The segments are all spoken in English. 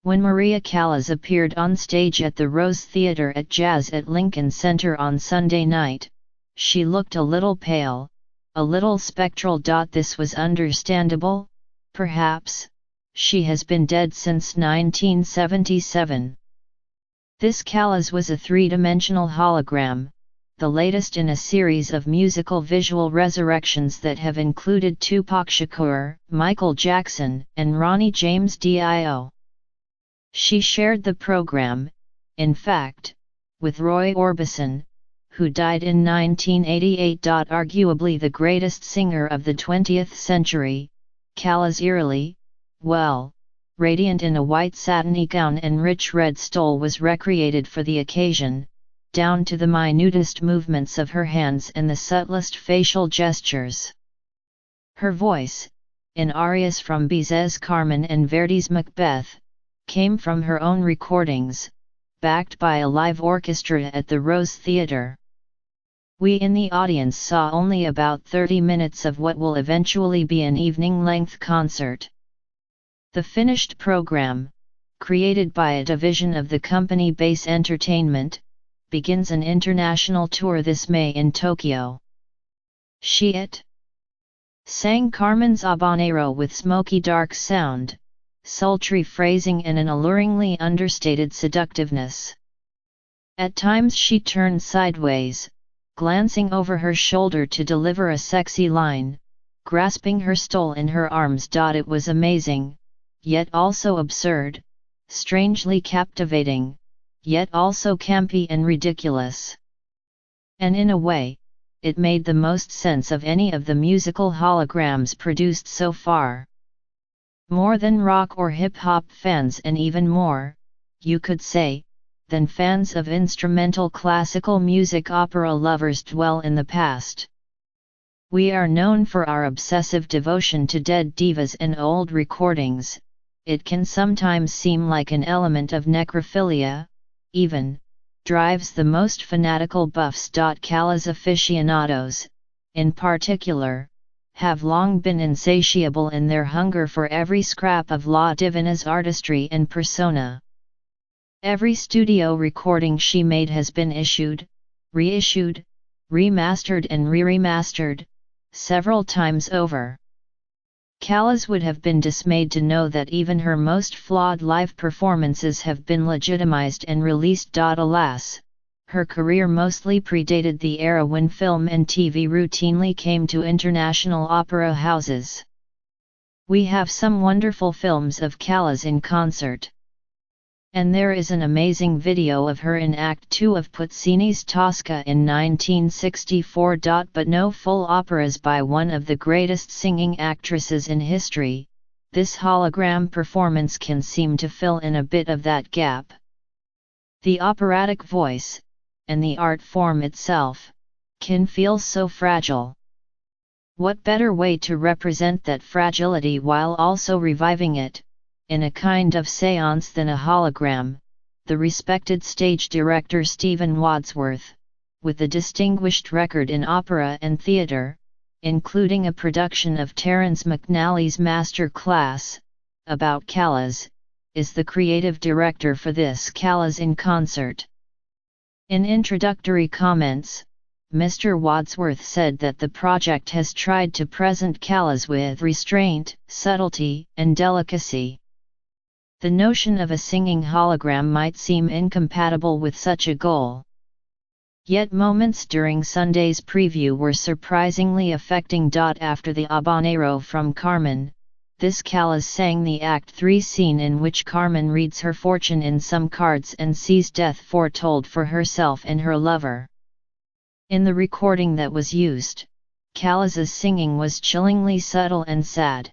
When Maria Callas appeared on stage at the Rose Theatre at Jazz at Lincoln Center on Sunday night, she looked a little pale, a little spectral. This was understandable, perhaps. She has been dead since 1977. This Callas was a three-dimensional hologram, the latest in a series of musical visual resurrections that have included Tupac Shakur, Michael Jackson, and Ronnie James Dio. She shared the program, in fact, with Roy Orbison, who died in 1988. Arguably the greatest singer of the 20th century, Callas eerily, well, radiant in a white satiny gown and rich red stole, was recreated for the occasion, down to the minutest movements of her hands and the subtlest facial gestures. Her voice, in arias from Bizet's Carmen and Verdi's Macbeth, came from her own recordings, backed by a live orchestra at the Rose Theatre. We in the audience saw only about 30 minutes of what will eventually be an evening-length concert. The finished program, created by a division of the company Base Entertainment, begins an international tour this May in Tokyo. She sang Carmen's habanero with smoky dark sound, sultry phrasing and an alluringly understated seductiveness. At times she turned sideways, glancing over her shoulder to deliver a sexy line, grasping her stole in her arms. It was amazing, yet also absurd, strangely captivating, yet also campy and ridiculous. And in a way, it made the most sense of any of the musical holograms produced so far. More than rock or hip-hop fans, and even more, you could say, than fans of instrumental classical music opera lovers dwell in the past. We are known for our obsessive devotion to dead divas and old recordings. It can sometimes seem like an element of necrophilia, even, drives the most fanatical buffs. Callas aficionados, in particular, have long been insatiable in their hunger for every scrap of La Divina's artistry and persona. Every studio recording she made has been issued, reissued, remastered and re-remastered, several times over. Callas would have been dismayed to know that even her most flawed live performances have been legitimized and released. Alas, her career mostly predated the era when film and TV routinely came to international opera houses. We have some wonderful films of Callas in concert. And there is an amazing video of her in Act 2 of Puccini's Tosca in 1964. But no full operas by one of the greatest singing actresses in history. This hologram performance can seem to fill in a bit of that gap. The operatic voice, and the art form itself, can feel so fragile. What better way to represent that fragility while also reviving it, in a kind of séance than a hologram? The respected stage director Stephen Wadsworth, with a distinguished record in opera and theatre, including a production of Terence McNally's Master Class, about Callas, is the creative director for this Callas in concert. In introductory comments, Mr. Wadsworth said that the project has tried to present Callas with restraint, subtlety, and delicacy. The notion of a singing hologram might seem incompatible with such a goal. Yet moments during Sunday's preview were surprisingly affecting. After the habanero from Carmen, this Callas sang the Act 3 scene in which Carmen reads her fortune in some cards and sees death foretold for herself and her lover. In the recording that was used, Callas's singing was chillingly subtle and sad.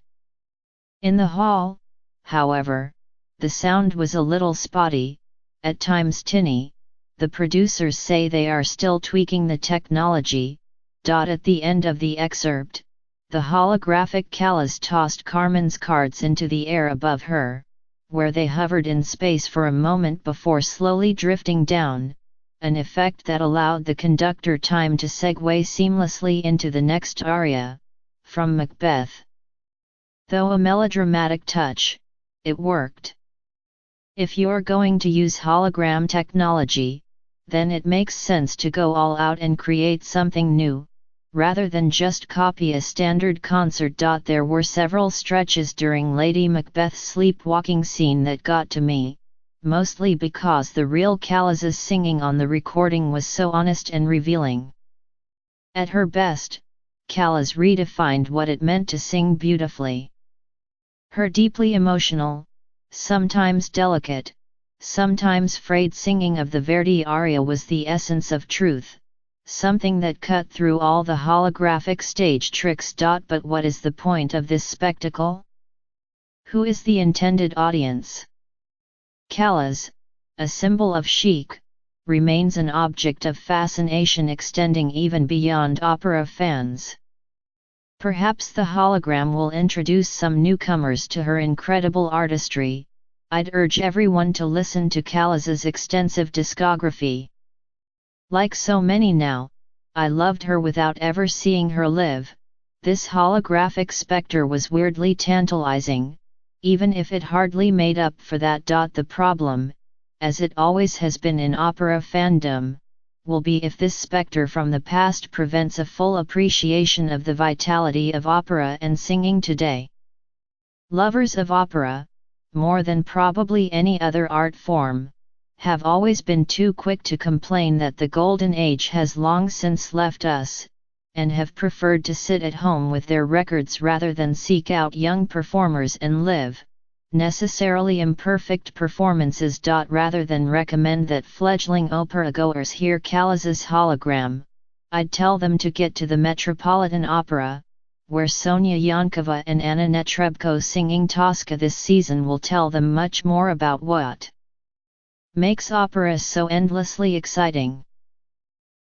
In the hall, however, the sound was a little spotty, at times tinny. The producers say they are still tweaking the technology. At the end of the excerpt, the holographic Callas tossed Carmen's cards into the air above her, where they hovered in space for a moment before slowly drifting down, an effect that allowed the conductor time to segue seamlessly into the next aria, from Macbeth. Though a melodramatic touch, it worked. If you're going to use hologram technology, then it makes sense to go all out and create something new, rather than just copy a standard concert. There were several stretches during Lady Macbeth's sleepwalking scene that got to me, mostly because the real Callas' singing on the recording was so honest and revealing. At her best, Callas redefined what it meant to sing beautifully. Her deeply emotional, sometimes delicate, sometimes frayed singing of the Verdi aria was the essence of truth, something that cut through all the holographic stage tricks. But what is the point of this spectacle? Who is the intended audience? Callas, a symbol of chic, remains an object of fascination extending even beyond opera fans. Perhaps the hologram will introduce some newcomers to her incredible artistry. I'd urge everyone to listen to Callas's extensive discography. Like so many now, I loved her without ever seeing her live. This holographic spectre was weirdly tantalizing, even if it hardly made up for that. The problem, as it always has been in opera fandom, will be if this spectre from the past prevents a full appreciation of the vitality of opera and singing today. Lovers of opera, more than probably any other art form, have always been too quick to complain that the golden age has long since left us, and have preferred to sit at home with their records rather than seek out young performers and live, necessarily imperfect performances. Rather than recommend that fledgling opera goers hear Callas's hologram, I'd tell them to get to the Metropolitan Opera, where Sonia Yankova and Anna Netrebko singing Tosca this season will tell them much more about what makes opera so endlessly exciting.